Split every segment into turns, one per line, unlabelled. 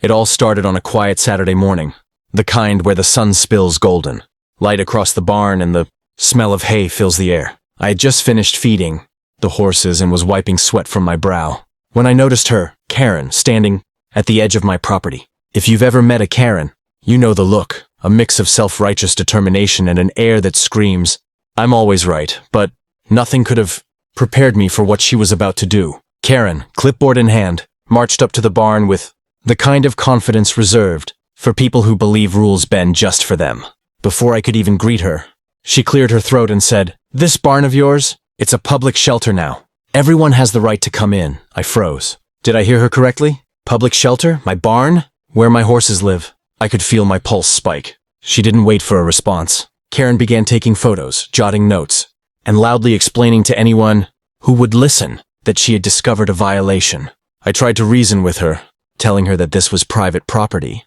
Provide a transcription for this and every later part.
It all started on a quiet Saturday morning, the kind where the sun spills golden, light across the barn and the smell of hay fills the air. I had just finished feeding the horses and was wiping sweat from my brow when I noticed her, Karen, standing at the edge of my property. If you've ever met a Karen, you know the look, a mix of self-righteous determination and an air that screams, "I'm always right," but nothing could have prepared me for what she was about to do. Karen, clipboard in hand, marched up to the barn with the kind of confidence reserved for people who believe rules bend just for them. Before I could even greet her, she cleared her throat and said, "This barn of yours, it's a public shelter now. Everyone has the right to come in." I froze. Did I hear her correctly? Public shelter? My barn? Where my horses live? I could feel my pulse spike. She didn't wait for a response. Karen began taking photos, jotting notes, and loudly explaining to anyone who would listen that she had discovered a violation. I tried to reason with her, telling her that this was private property,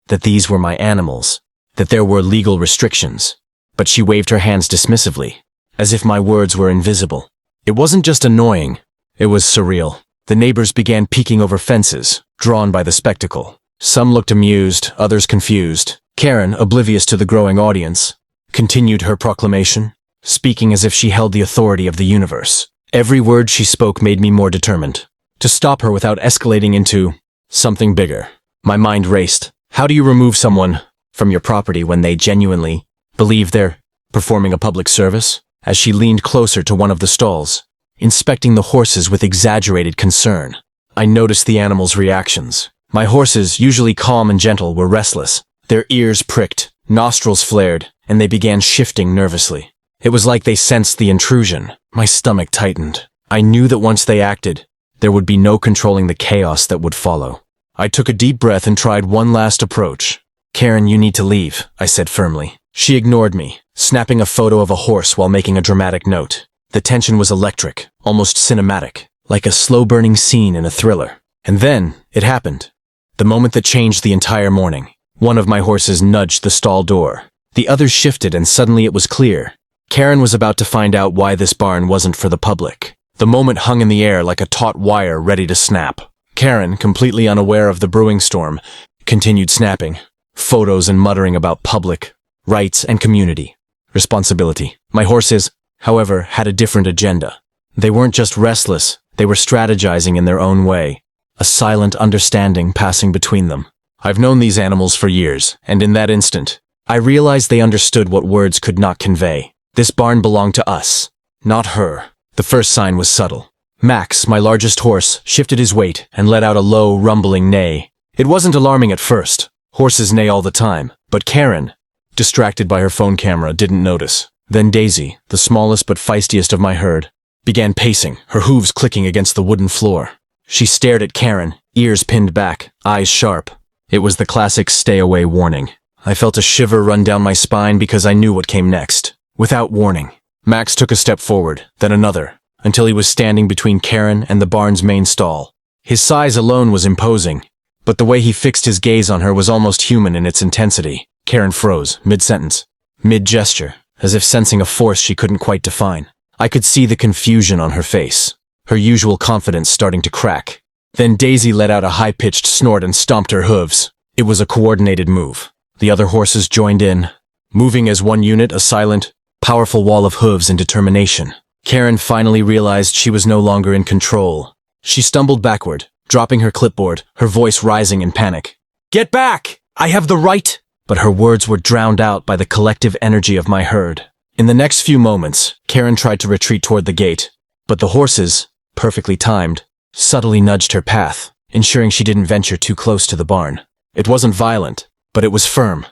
that these were my animals, that there were legal restrictions, but she waved her hands dismissively, as if my words were invisible. It wasn't just annoying, it was surreal. The neighbors began peeking over fences, drawn by the spectacle. Some looked amused, others confused. Karen, oblivious to the growing audience, continued her proclamation, speaking as if she held the authority of the universe. Every word she spoke made me more determined to stop her without escalating into something bigger. My mind raced. How do you remove someone from your property when they genuinely believe they're performing a public service? As she leaned closer to one of the stalls, inspecting the horses with exaggerated concern, I noticed the animals' reactions. My horses, usually calm and gentle, were restless. Their ears pricked, nostrils flared, and they began shifting nervously. It was like they sensed the intrusion. My stomach tightened. I knew that once they acted, there would be no controlling the chaos that would follow. I took a deep breath and tried one last approach. "Karen, you need to leave," I said firmly. She ignored me, snapping a photo of a horse while making a dramatic note. The tension was electric, almost cinematic, like a slow-burning scene in a thriller. And then, it happened. The moment that changed the entire morning. One of my horses nudged the stall door. The others shifted and suddenly it was clear. Karen was about to find out why this barn wasn't for the public. The moment hung in the air like a taut wire ready to snap. Karen, completely unaware of the brewing storm, continued snapping, photos and muttering about public rights and community responsibility. My horses, however, had a different agenda. They weren't just restless, they were strategizing in their own way, a silent understanding passing between them. I've known these animals for years, and in that instant, I realized they understood what words could not convey. This barn belonged to us, not her. The first sign was subtle. Max, my largest horse, shifted his weight and let out a low, rumbling neigh. It wasn't alarming at first. Horses neigh all the time. But Karen, distracted by her phone camera, didn't notice. Then Daisy, the smallest but feistiest of my herd, began pacing, her hooves clicking against the wooden floor. She stared at Karen, ears pinned back, eyes sharp. It was the classic stay away warning. I felt a shiver run down my spine because I knew what came next. Without warning, Max took a step forward, then another, until he was standing between Karen and the barn's main stall. His size alone was imposing, but the way he fixed his gaze on her was almost human in its intensity. Karen froze, mid-sentence, mid-gesture, as if sensing a force she couldn't quite define. I could see the confusion on her face, her usual confidence starting to crack. Then Daisy let out a high-pitched snort and stomped her hooves. It was a coordinated move. The other horses joined in, moving as one unit, a silent, powerful wall of hooves and determination. Karen finally realized she was no longer in control. She stumbled backward, dropping her clipboard, her voice rising in panic. "Get back! I have the right!" But her words were drowned out by the collective energy of my herd. In the next few moments, Karen tried to retreat toward the gate, but the horses, perfectly timed, subtly nudged her path, ensuring she didn't venture too close to the barn. It wasn't violent, but it was firm,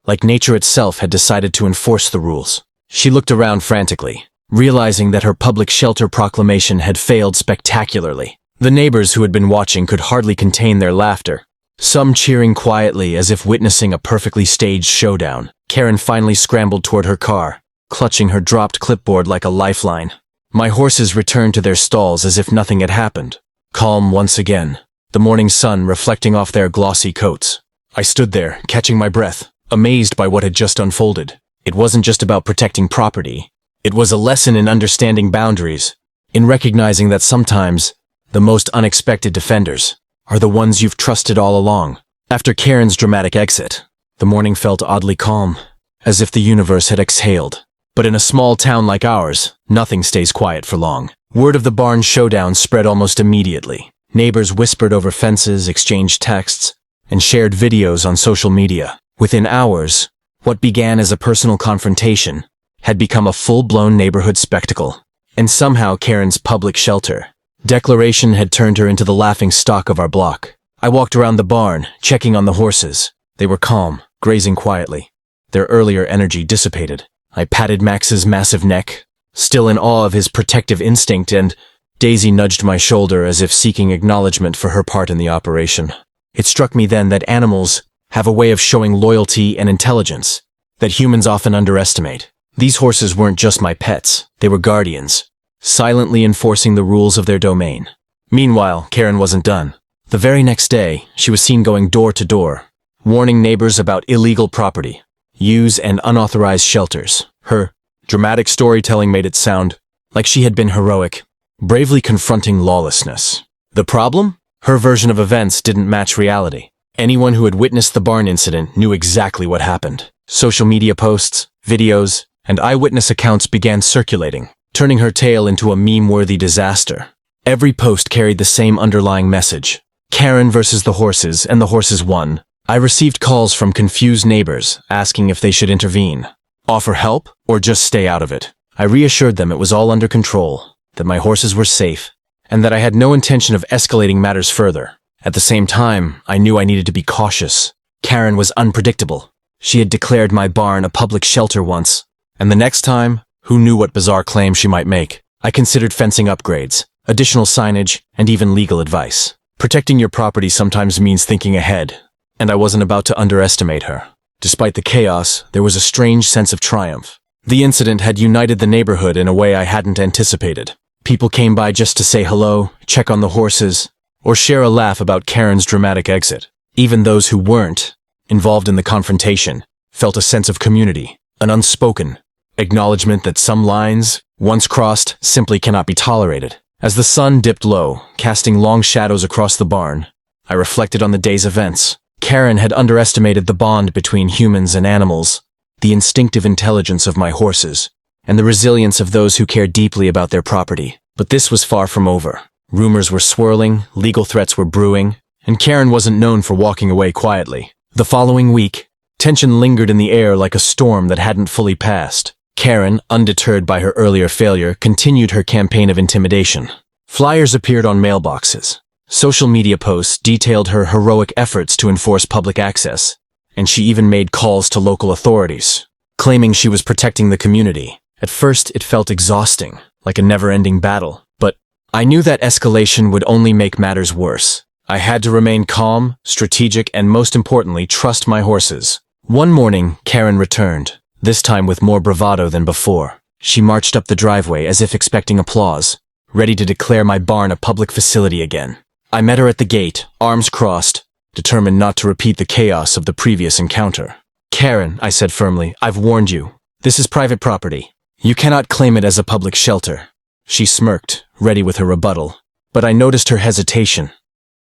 like nature itself had decided to enforce the rules. She looked around frantically, realizing that her public shelter proclamation had failed spectacularly. The neighbors who had been watching could hardly contain their laughter, some cheering quietly as if witnessing a perfectly staged showdown. Karen finally scrambled toward her car, clutching her dropped clipboard like a lifeline. My horses returned to their stalls as if nothing had happened, calm once again, the morning sun reflecting off their glossy coats. I stood there, catching my breath, amazed by what had just unfolded. It wasn't just about protecting property. It was a lesson in understanding boundaries, in recognizing that sometimes the most unexpected defenders are the ones you've trusted all along. After Karen's dramatic exit, the morning felt oddly calm, as if the universe had exhaled. But in a small town like ours, nothing stays quiet for long. Word of the barn showdown spread almost immediately. Neighbors whispered over fences, exchanged texts, and shared videos on social media. Within hours, what began as a personal confrontation had become a full-blown neighborhood spectacle. And somehow Karen's public shelter declaration had turned her into the laughingstock of our block. I walked around the barn, checking on the horses. They were calm, grazing quietly. Their earlier energy dissipated. I patted Max's massive neck, still in awe of his protective instinct, and Daisy nudged my shoulder as if seeking acknowledgement for her part in the operation. It struck me then that animals have a way of showing loyalty and intelligence that humans often underestimate. These horses weren't just my pets, they were guardians, silently enforcing the rules of their domain. Meanwhile, Karen wasn't done. The very next day, she was seen going door to door, warning neighbors about illegal property, use and unauthorized shelters. Her dramatic storytelling made it sound like she had been heroic, bravely confronting lawlessness. The problem? Her version of events didn't match reality. Anyone who had witnessed the barn incident knew exactly what happened. Social media posts, videos, and eyewitness accounts began circulating, turning her tale into a meme-worthy disaster. Every post carried the same underlying message: Karen versus the horses, and the horses won. I received calls from confused neighbors asking if they should intervene, offer help, or just stay out of it. I reassured them it was all under control, that my horses were safe, and that I had no intention of escalating matters further. At the same time, I knew I needed to be cautious. Karen was unpredictable. She had declared my barn a public shelter once, and the next time, who knew what bizarre claim she might make? I considered fencing upgrades, additional signage, and even legal advice. Protecting your property sometimes means thinking ahead, and I wasn't about to underestimate her. Despite the chaos, there was a strange sense of triumph. The incident had united the neighborhood in a way I hadn't anticipated. People came by just to say hello, check on the horses, or share a laugh about Karen's dramatic exit. Even those who weren't involved in the confrontation felt a sense of community, an unspoken acknowledgement that some lines, once crossed, simply cannot be tolerated. As the sun dipped low, casting long shadows across the barn, I reflected on the day's events. Karen had underestimated the bond between humans and animals, the instinctive intelligence of my horses, and the resilience of those who care deeply about their property. But this was far from over. Rumors were swirling, legal threats were brewing, and Karen wasn't known for walking away quietly. The following week, tension lingered in the air like a storm that hadn't fully passed. Karen, undeterred by her earlier failure, continued her campaign of intimidation. Flyers appeared on mailboxes. Social media posts detailed her heroic efforts to enforce public access, and she even made calls to local authorities, claiming she was protecting the community. At first, it felt exhausting, like a never-ending battle, but I knew that escalation would only make matters worse. I had to remain calm, strategic, and most importantly, trust my horses. One morning, Karen returned, this time with more bravado than before. She marched up the driveway as if expecting applause, ready to declare my barn a public facility again. I met her at the gate, arms crossed, determined not to repeat the chaos of the previous encounter. Karen, I said firmly, I've warned you. This is private property. You cannot claim it as a public shelter. She smirked, ready with her rebuttal, but I noticed her hesitation.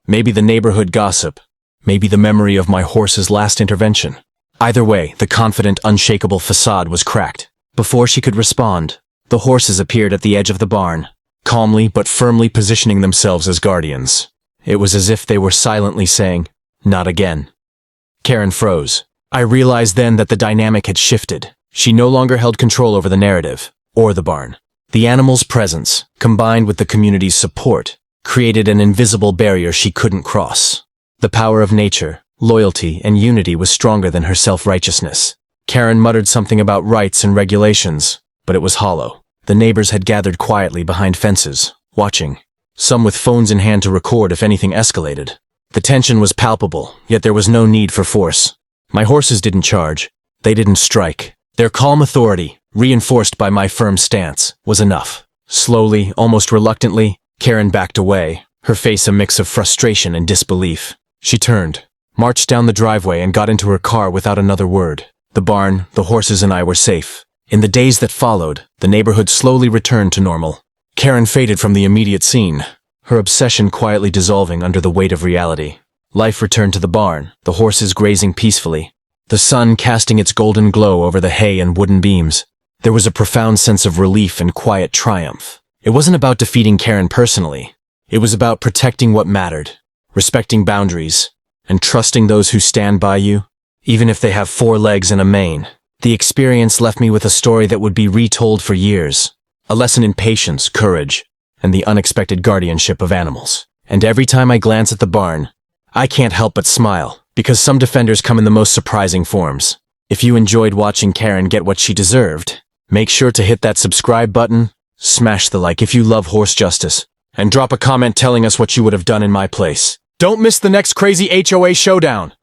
Maybe the neighborhood gossip, maybe the memory of my horse's last intervention. Either way, the confident, unshakable facade was cracked. Before she could respond, the horses appeared at the edge of the barn, calmly but firmly positioning themselves as guardians. It was as if they were silently saying, "Not again." Karen froze. I realized then that the dynamic had shifted. She no longer held control over the narrative, or the barn. The animal's presence, combined with the community's support, created an invisible barrier she couldn't cross. The power of nature, loyalty, and unity was stronger than her self-righteousness. Karen muttered something about rights and regulations, but it was hollow. The neighbors had gathered quietly behind fences, watching, some with phones in hand to record if anything escalated. The tension was palpable, yet there was no need for force. My horses didn't charge. They didn't strike. Their calm authority, reinforced by my firm stance, was enough. Slowly, almost reluctantly, Karen backed away, her face a mix of frustration and disbelief. She turned, marched down the driveway, and got into her car without another word. The barn, the horses, and I were safe. In the days that followed, the neighborhood slowly returned to normal. Karen faded from the immediate scene, her obsession quietly dissolving under the weight of reality. Life returned to the barn, the horses grazing peacefully, the sun casting its golden glow over the hay and wooden beams. There was a profound sense of relief and quiet triumph. It wasn't about defeating Karen personally. It was about protecting what mattered, respecting boundaries, and trusting those who stand by you, even if they have 4 legs and a mane. The experience left me with a story that would be retold for years, a lesson in patience, courage, and the unexpected guardianship of animals. And every time I glance at the barn, I can't help but smile, because some defenders come in the most surprising forms. If you enjoyed watching Karen get what she deserved, make sure to hit that subscribe button, smash the like if you love horse justice, and drop a comment telling us what you would have done in my place. Don't miss the next crazy HOA showdown!